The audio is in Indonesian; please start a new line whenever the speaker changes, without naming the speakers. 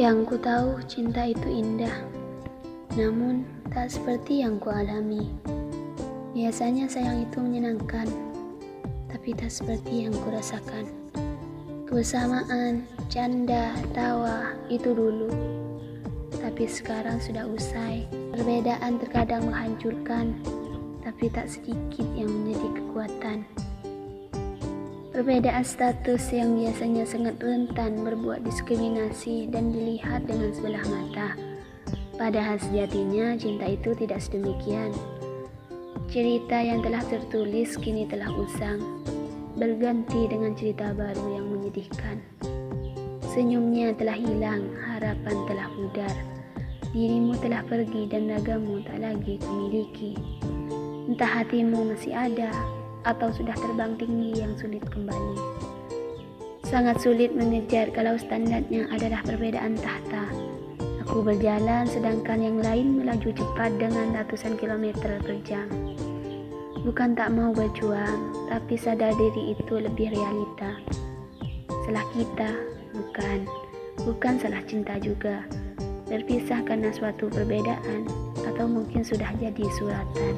Yang ku tahu cinta itu indah, namun tak seperti yang ku alami. Biasanya sayang itu menyenangkan, tapi tak seperti yang ku rasakan. Kebersamaan, canda, tawa, itu dulu. Tapi sekarang sudah usai. Perbedaan terkadang menghancurkan, tapi tak sedikit yang menjadi kekuatan. Perbedaan status yang biasanya sangat rentan berbuat diskriminasi dan dilihat dengan sebelah mata. Padahal sejatinya cinta itu tidak sedemikian. Cerita yang telah tertulis kini telah usang, berganti dengan cerita baru yang menyedihkan. Senyumnya telah hilang, harapan telah pudar. Dirimu telah pergi dan ragamu tak lagi kumiliki. Entah hatimu masih ada atau sudah terbang tinggi yang sulit kembali. Sangat sulit mengejar kalau standarnya adalah perbedaan tahta. Aku berjalan sedangkan yang lain melaju cepat dengan ratusan kilometer per jam. Bukan tak mau berjuang, tapi sadar diri itu lebih realita. Salah kita, bukan salah cinta juga. Berpisah karena suatu perbedaan, atau mungkin sudah jadi suratan.